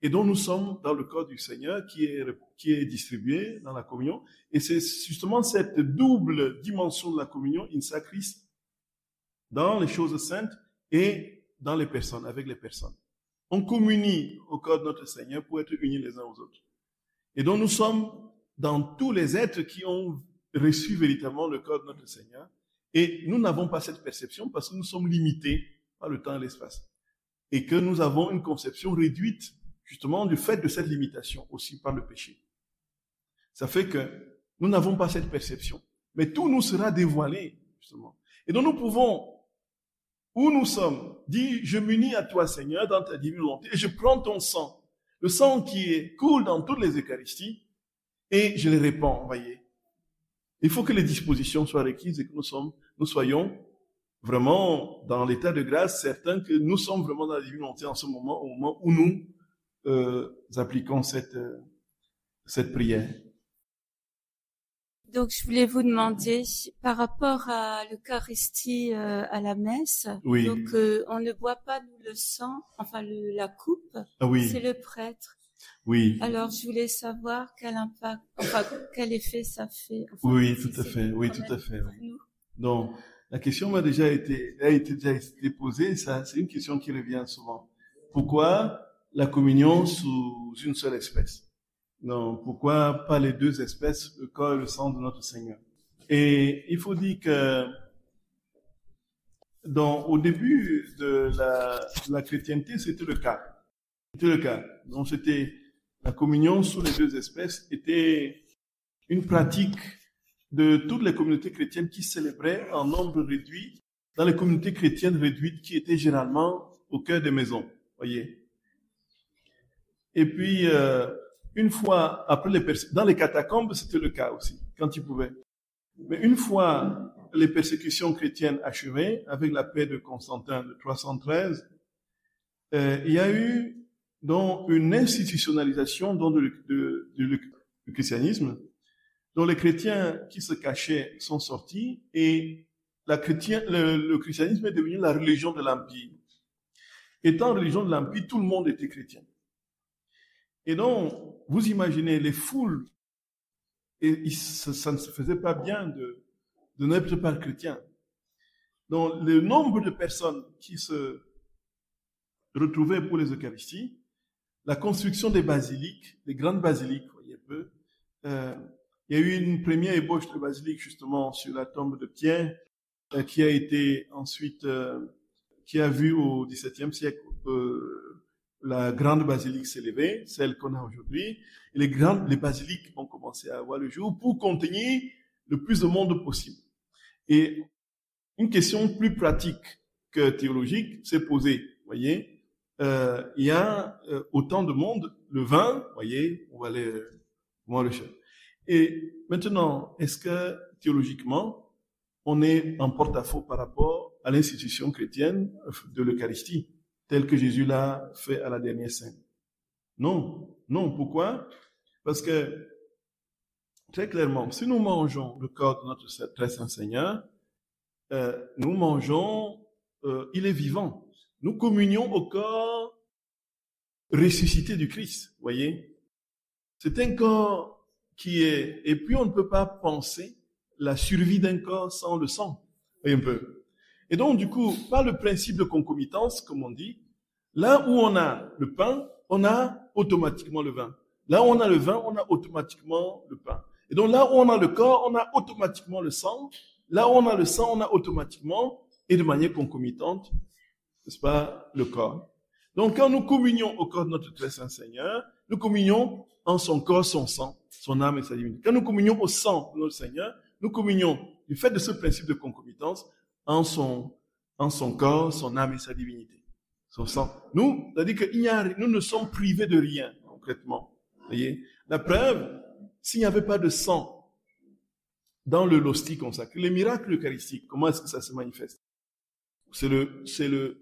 Et donc nous sommes dans le corps du Seigneur qui est distribué dans la communion. Et c'est justement cette double dimension de la communion, in sacris, dans les choses saintes et dans les personnes, avec les personnes. On communie au corps de notre Seigneur pour être unis les uns aux autres. Et donc nous sommes dans tous les êtres qui ont reçu véritablement le corps de notre Seigneur. Et nous n'avons pas cette perception parce que nous sommes limités par le temps et l'espace. Et que nous avons une conception réduite justement du fait de cette limitation aussi par le péché. Ça fait que nous n'avons pas cette perception. Mais tout nous sera dévoilé, justement. Et donc nous pouvons, où nous sommes, dire, je m'unis à toi Seigneur dans ta divine volonté et je prends ton sang, le sang qui coule dans toutes les Eucharisties et je les répands, voyez. Il faut que les dispositions soient requises et que nous soyons vraiment dans l'état de grâce, certains que nous sommes vraiment dans la divine volonté en ce moment, au moment où nous appliquons cette prière. Donc, je voulais vous demander, par rapport à l'Eucharistie, à la messe, oui. Donc on ne boit pas nous, le sang, enfin la coupe, oui. C'est le prêtre. Oui. Alors, je voulais savoir quel impact, enfin quel effet ça fait. Enfin, oui, tout à fait. Oui, tout à fait. Oui. Donc, la question m'a déjà été posée. Ça, c'est une question qui revient souvent. Pourquoi la communion sous une seule espèce? Non, pourquoi pas les deux espèces, le corps et le sang de notre Seigneur? Et il faut dire que au début de la chrétienté, c'était le cas. Donc c'était la communion sous les deux espèces était une pratique de toutes les communautés chrétiennes qui célébraient en nombre réduit, dans les communautés chrétiennes réduites qui étaient généralement au cœur des maisons, voyez. Et puis une fois après dans les catacombes, c'était le cas aussi, quand ils pouvaient. Mais une fois les persécutions chrétiennes achevées, avec la paix de Constantin de 313, il y a eu donc une institutionnalisation du christianisme, dont les chrétiens qui se cachaient sont sortis, et le christianisme est devenu la religion de l'Empire. Étant religion de l'Empire, tout le monde était chrétien. Et donc, vous imaginez les foules, et ça ne se faisait pas bien de n'être pas chrétien. Donc, le nombre de personnes qui se retrouvaient pour les Eucharisties, la construction des basiliques, des grandes basiliques, voyez peu, il y a eu une première ébauche de basilique justement sur la tombe de Pierre, qui a été ensuite, qui a vu au XVIIe siècle la grande basilique s'élever, celle qu'on a aujourd'hui, et les basiliques ont commencé à avoir le jour pour contenir le plus de monde possible. Et une question plus pratique que théologique s'est posée, voyez. Il y a autant de monde, le vin, voyez, on va le chercher. Et maintenant, est-ce que théologiquement, on est en porte-à-faux par rapport à l'institution chrétienne de l'Eucharistie, telle que Jésus l'a fait à la dernière scène? Non. Pourquoi? Parce que, très clairement, si nous mangeons le corps de notre très saint Seigneur, nous mangeons, il est vivant. Nous communions au corps ressuscité du Christ, voyez. C'est un corps et puis on ne peut pas penser la survie d'un corps sans le sang, voyez un peu. Et donc, du coup, par le principe de concomitance, comme on dit, là où on a le pain, on a automatiquement le vin. Là où on a le vin, on a automatiquement le pain. Et donc, là où on a le corps, on a automatiquement le sang. Là où on a le sang, on a automatiquement, et de manière concomitante, n'est-ce pas, le corps. Donc, quand nous communions au corps de notre très saint Seigneur, nous communions en son corps, son sang, son âme et sa divinité. Quand nous communions au sang de notre Seigneur, nous communions, du fait de ce principe de concomitance, en son corps, son âme et sa divinité. Son sang. Nous, c'est-à-dire que nous ne sommes privés de rien, concrètement. Voyez? La preuve, s'il n'y avait pas de sang dans l'hostie consacrée, les miracles eucharistiques, comment est-ce que ça se manifeste? C'est le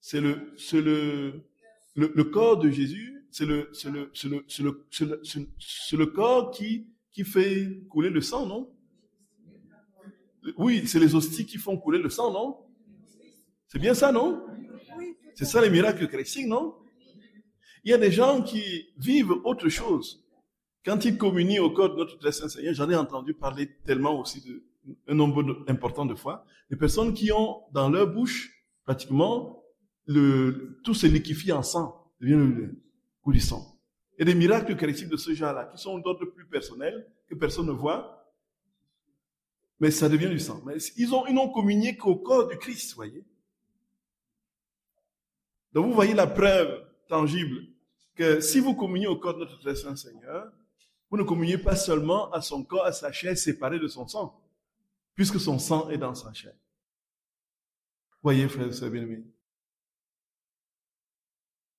C'est le corps de Jésus, c'est le corps qui fait couler le sang, non? Oui, c'est les hosties qui font couler le sang, non? C'est bien ça, non? C'est ça les miracles eucharistiques, non? Il y a des gens qui vivent autre chose. Quand ils communient au corps de notre très saint Seigneur, j'en ai entendu parler tellement aussi un nombre important de fois, des personnes qui ont dans leur bouche pratiquement tout se liquéfie en sang, devient le goût du sang. Il y a des miracles eucharistiques de ce genre-là qui sont d'ordre plus personnel, que personne ne voit, mais ça devient du sang. Mais ils n'ont communié qu'au corps du Christ, voyez. Donc vous voyez la preuve tangible que si vous communiez au corps de notre très saint Seigneur, vous ne communiez pas seulement à son corps, à sa chair séparée de son sang, puisque son sang est dans sa chair. Voyez, frères et sœurs bien-aimés.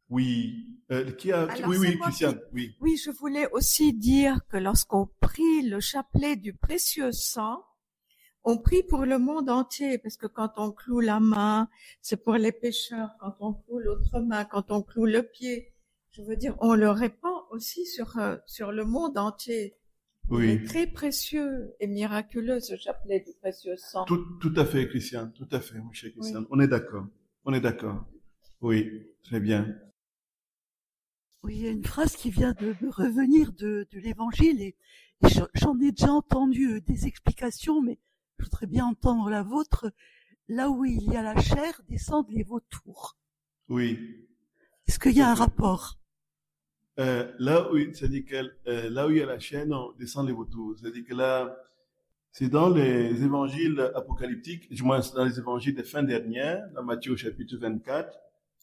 Oui. Oui, Christiane. Oui. Oui, je voulais aussi dire que lorsqu'on prie le chapelet du précieux sang, on prie pour le monde entier, parce que quand on cloue la main, c'est pour les pécheurs. Quand on cloue l'autre main, quand on cloue le pied, je veux dire, on le répand aussi sur le monde entier. Oui. Il est très précieux et miraculeux, ce chapelet du précieux sang. Tout à fait, Christiane. Tout à fait, mon cher Christiane. Oui. On est d'accord. On est d'accord. Oui, très bien. Oui, il y a une phrase qui vient de me revenir de l'évangile et j'en ai déjà entendu des explications, mais je voudrais bien entendre la vôtre. Là où il y a la chair, descendent les vautours. Oui. Est-ce qu'il y a un rapport? Là où il y a la chair, non, descend les vautours. C'est-à-dire que là, c'est dans les évangiles apocalyptiques, du moins dans les évangiles des fins dernières, dans Matthieu au chapitre 24,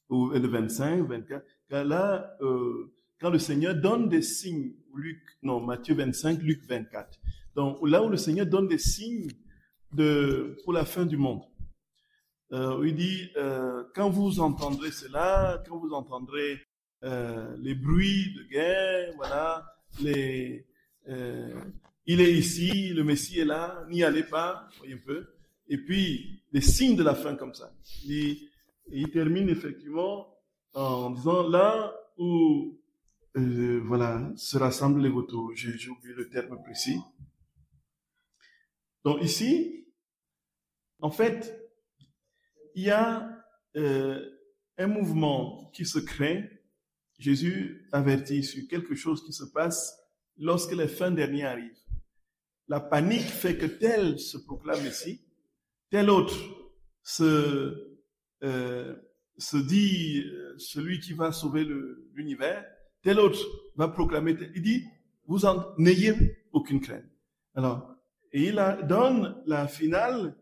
ou le 25, 24, là, quand le Seigneur donne des signes, Matthieu 25, Luc 24. Donc, là où le Seigneur donne des signes pour la fin du monde. Il dit, quand vous entendrez cela, quand vous entendrez les bruits de guerre, voilà, il est ici, le Messie est là, n'y allez pas, voyez un peu. Et puis, les signes de la fin comme ça. Il termine effectivement en disant là où se rassemblent les vautours. J'ai oublié le terme précis. Donc ici, en fait, il y a un mouvement qui se crée. Jésus avertit sur quelque chose qui se passe lorsque les fins dernières arrivent. La panique fait que tel se proclame Messie, tel autre se dit celui qui va sauver l'univers, tel autre va proclamer. Il dit, vous n'ayez aucune crainte. Alors, et il donne la finale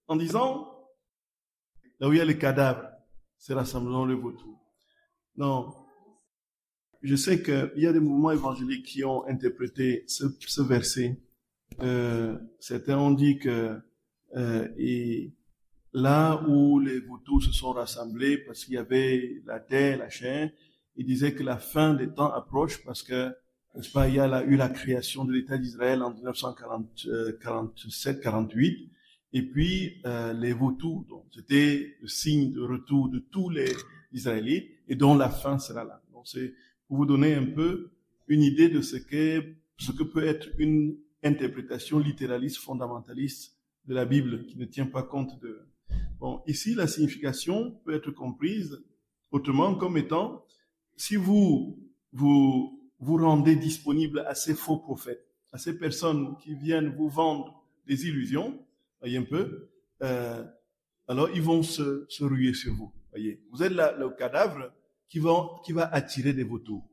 en disant, là où il y a les cadavres, c'est rassemblement le vautour. Non. Je sais qu'il y a des mouvements évangéliques qui ont interprété ce verset. Certains ont dit que et là où les vautours se sont rassemblés parce qu'il y avait la terre, la chair, ils disaient que la fin des temps approche parce que, n'est-ce pas, il y a eu la création de l'État d'Israël en 1947-48, et puis les vautours, donc c'était le signe de retour de tous les Israélites et dont la fin sera là. Donc c'est pour vous donner un peu une idée de ce que peut être une interprétation littéraliste, fondamentaliste de la Bible qui ne tient pas compte de... Bon, ici, la signification peut être comprise autrement comme étant, si vous rendez disponible à ces faux prophètes, à ces personnes qui viennent vous vendre des illusions, voyez un peu, alors ils vont se ruer sur vous, voyez. Vous êtes le cadavre qui va attirer des vautours.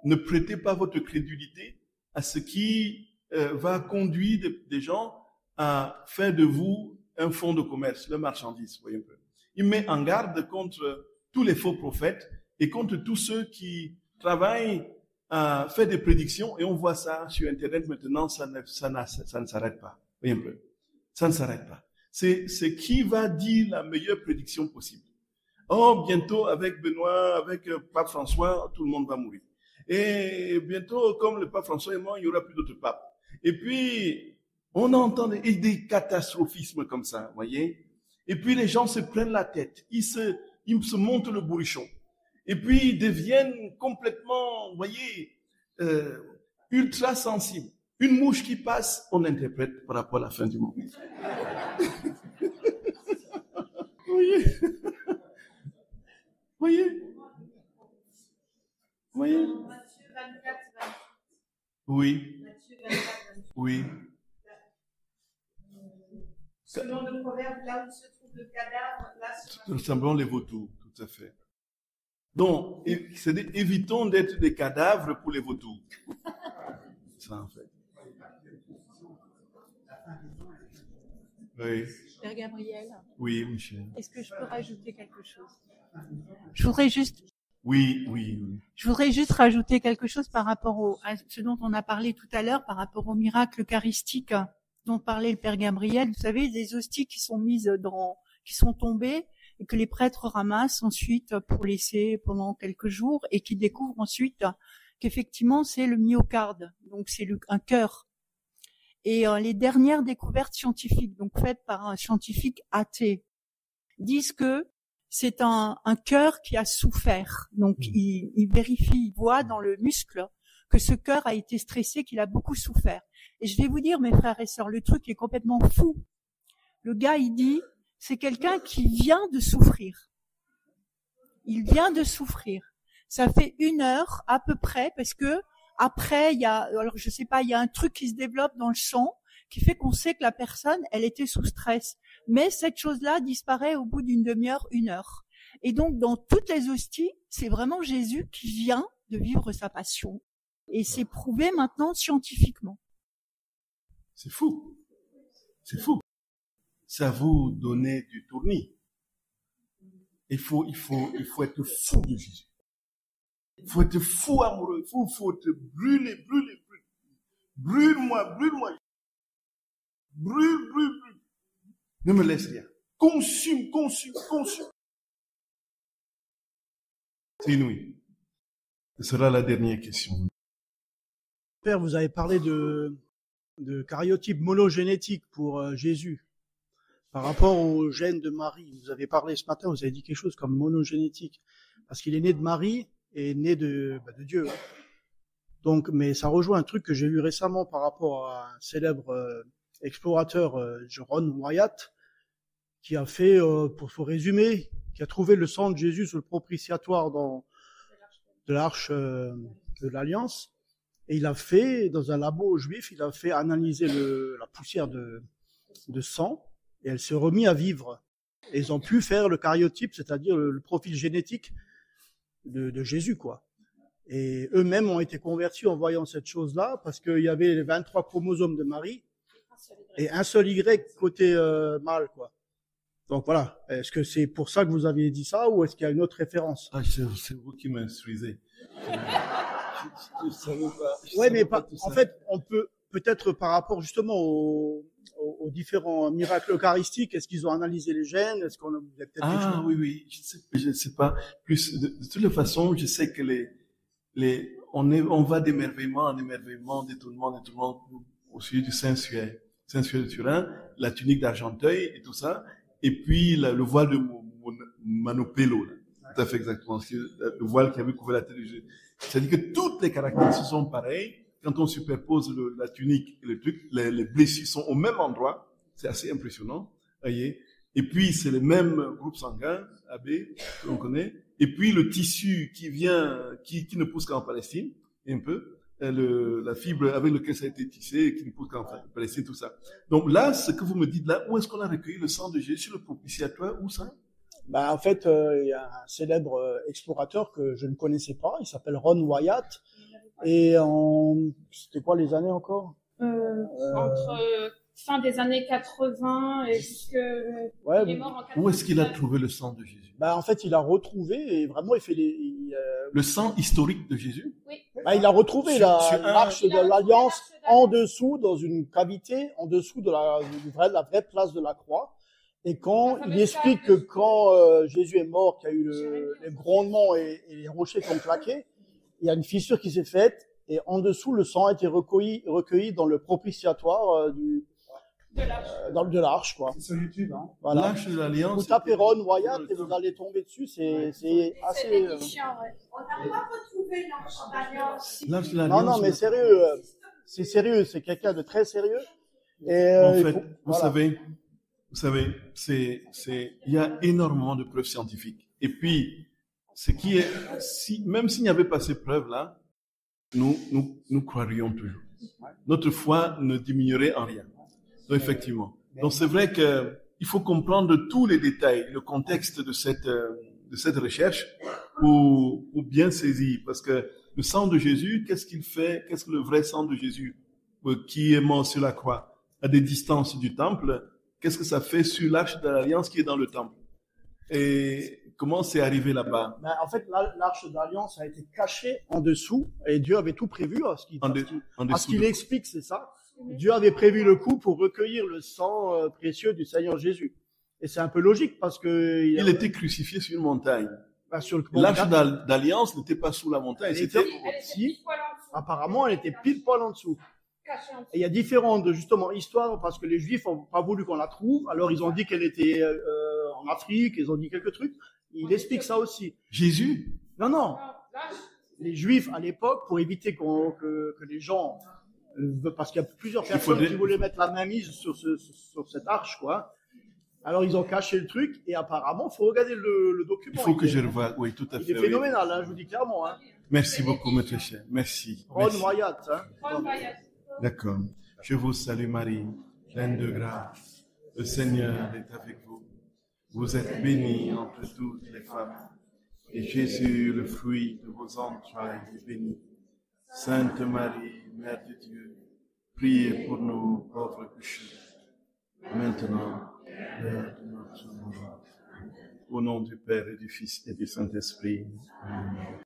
Ne prêtez pas votre crédulité à ce qui va conduire des gens à faire de vous un fonds de commerce, le marchandise, voyez un peu. Il met en garde contre tous les faux prophètes et contre tous ceux qui travaillent à faire des prédictions, et on voit ça sur Internet maintenant, ça ne s'arrête pas, voyez un peu. Ça ne s'arrête pas. C'est qui va dire la meilleure prédiction possible. Oh, bientôt, avec Benoît, avec Pape François, tout le monde va mourir. Et bientôt, comme le Pape François est mort, il n'y aura plus d'autres papes. Et puis, on entend des catastrophismes comme ça, voyez. Et puis, les gens se prennent la tête. Ils ils se montent le bourrichon. Et puis, ils deviennent complètement, vous voyez, ultra sensibles. Une mouche qui passe, on interprète par rapport à la fin du monde. Voyez? Voyez? Voyez? Matthieu 24, 28. Oui. Matthieu 24, 28. Oui. Selon le proverbe, là où se trouve le cadavre, là sera... Nous ressemblons les vautours, tout à fait. Donc, évitons d'être des cadavres pour les vautours. Ça, en fait. Oui. Père Gabriel, Oui, Michel. est-ce que je peux rajouter quelque chose? Je voudrais juste rajouter quelque chose par rapport à ce dont on a parlé tout à l'heure, par rapport au miracle eucharistique dont parlait le Père Gabriel. Vous savez, des hosties qui sont qui sont tombées et que les prêtres ramassent ensuite pour laisser pendant quelques jours et qui découvrent ensuite qu'effectivement c'est le myocarde, donc c'est un cœur. Et les dernières découvertes scientifiques, donc faites par un scientifique athée, disent que c'est un cœur qui a souffert. Donc il vérifie, il voit dans le muscle que ce cœur a été stressé, qu'il a beaucoup souffert. Et je vais vous dire, mes frères et sœurs, le truc est complètement fou. Le gars, il dit, c'est quelqu'un qui vient de souffrir. Il vient de souffrir. Ça fait 1 heure à peu près, parce que après, il y a un truc qui se développe dans le sang qui fait qu'on sait que la personne, elle était sous stress. Mais cette chose-là disparaît au bout d'une demi-heure, 1 heure. Et donc, dans toutes les hosties, c'est vraiment Jésus qui vient de vivre sa passion. Et c'est prouvé maintenant scientifiquement. C'est fou. C'est fou. Ça vous donne du tournis. Il faut être fou de Jésus. Il faut être fou amoureux. Il faut te brûler. Brûle-moi. Brûle. Ne me laisse rien. Consume. C'est inouï. Ce sera la dernière question. Père, vous avez parlé de cariotype monogénétique pour Jésus. Par rapport au gène de Marie, vous avez parlé ce matin, vous avez dit quelque chose comme monogénétique. Parce qu'il est né de Marie et né de Dieu. Donc, mais ça rejoint un truc que j'ai lu récemment par rapport à un célèbre explorateur, Ron Wyatt, qui a fait, pour résumer, qui a trouvé le sang de Jésus sur le propitiatoire de l'arche de l'Alliance. Et il a fait, dans un labo juif, il a fait analyser la poussière de sang, et elle s'est remise à vivre. Et ils ont pu faire le cariotype, c'est-à-dire le profil génétique de Jésus, quoi. Et eux-mêmes ont été convertis en voyant cette chose-là, parce qu'il y avait les 23 chromosomes de Marie, et un seul Y côté mâle, quoi. Donc voilà. Est-ce que c'est pour ça que vous aviez dit ça, ou est-ce qu'il y a une autre référence? Ah, c'est vous qui m'instruisez. Je savais pas. Ouais, mais en fait, on peut-être par rapport justement aux différents miracles eucharistiques, est-ce qu'ils ont analysé les gènes? Est-ce qu'on a peut-être oui, je sais pas. Plus de toute façon, je sais que on va d'émerveillement en émerveillement, d'étonnement au sujet du Saint-Suaire de Turin, la tunique d'Argenteuil et tout ça, et puis le voile de Manopello, là. Tout à fait exactement, le voile qui avait couvert la tête de Jésus. C'est-à-dire que toutes les caractéristiques sont pareilles. Quand on superpose la tunique et le truc, les blessures sont au même endroit. C'est assez impressionnant, voyez. Et puis, c'est le même groupe sanguin, AB, que l'on connaît. Et puis, le tissu qui ne pousse qu'en Palestine, un peu. La fibre avec laquelle ça a été tissé, qui ne pousse qu'en Palestine, tout ça. Donc là, ce que vous me dites là, où est-ce qu'on a recueilli le sang de Jésus sur le propitiatoire? Où ça? En fait, il y a un célèbre explorateur que je ne connaissais pas, il s'appelle Ron Wyatt, et c'était quoi les années encore? Entre fin des années 80 et jusque... Ouais, il est mort en 80. Où est-ce qu'il a trouvé le sang de Jésus? En fait, il a retrouvé, et vraiment, il fait le sang historique de Jésus? Oui. Il a retrouvé l'arche de l'Alliance en dessous, dans une cavité, en dessous de la vraie place de la croix. Et quand il explique que quand Jésus est mort, qu'il y a eu les grondements et les rochers qui ont claqué, il y a une fissure qui s'est faite, et en dessous, le sang a été recueilli dans le propitiatoire dans de l'arche, quoi. C'est sur YouTube, hein. Voilà. L'Arche de l'Alliance. Vous tapez Ron Wyatt et vous allez tomber dessus, c'est assez... l'édition, ouais. On n'a pas retrouvé l'Arche d'Alliance. L'Arche de Non, l'Alliance. non, mais sérieux, c'est sérieux, c'est quelqu'un de très sérieux. Et, En il fait, faut- vous savez, il y a énormément de preuves scientifiques. Et puis, ce qui est, même s'il n'y avait pas ces preuves-là, nous croirions toujours. Notre foi ne diminuerait en rien. Donc, effectivement. Donc, c'est vrai que il faut comprendre tous les détails, le contexte de cette recherche pour bien saisir. Parce que le sang de Jésus, qu'est-ce qu'il fait? Qu'est-ce que le vrai sang de Jésus, qui est mort sur la croix, à des distances du temple, qu'est-ce que ça fait sur l'Arche de l'Alliance qui est dans le temple? Et comment c'est arrivé là-bas? Ben, en fait, l'arche d'alliance a été cachée en dessous et Dieu avait tout prévu. À ce En ce qu'il explique, c'est ça. Dieu avait prévu le coup pour recueillir le sang précieux du Seigneur Jésus. Et c'est un peu logique parce que Il était crucifié sur une montagne. ben, sur le L'Arche d'Alliance n'était pas sous la montagne, c'était si, apparemment, elle était pile poil en dessous. Et il y a différentes justement histoires parce que les Juifs ont pas voulu qu'on la trouve. Alors ils ont dit qu'elle était en Afrique. Ils ont dit quelques trucs. Il explique ça aussi. Jésus. Non. Les Juifs à l'époque, pour éviter que les gens, parce qu'il y a plusieurs personnes qui voulaient mettre la mainmise sur cette arche, quoi. Alors ils ont caché le truc et apparemment, faut regarder le document. Il faut que je revoie. Oui, tout à fait. Il est phénoménal, hein, je vous dis clairement. Hein. Merci beaucoup, maître cher. Merci. Ron Merci. Wyatt. Hein. D'accord. Je vous salue Marie, pleine de grâce. Le Seigneur est avec vous. Vous êtes bénie entre toutes les femmes. Et Jésus, le fruit de vos entrailles, est béni. Sainte Marie, Mère de Dieu, priez pour nous pauvres pécheurs, maintenant et à l'heure de notre mort. Au nom du Père et du Fils et du Saint-Esprit. Amen.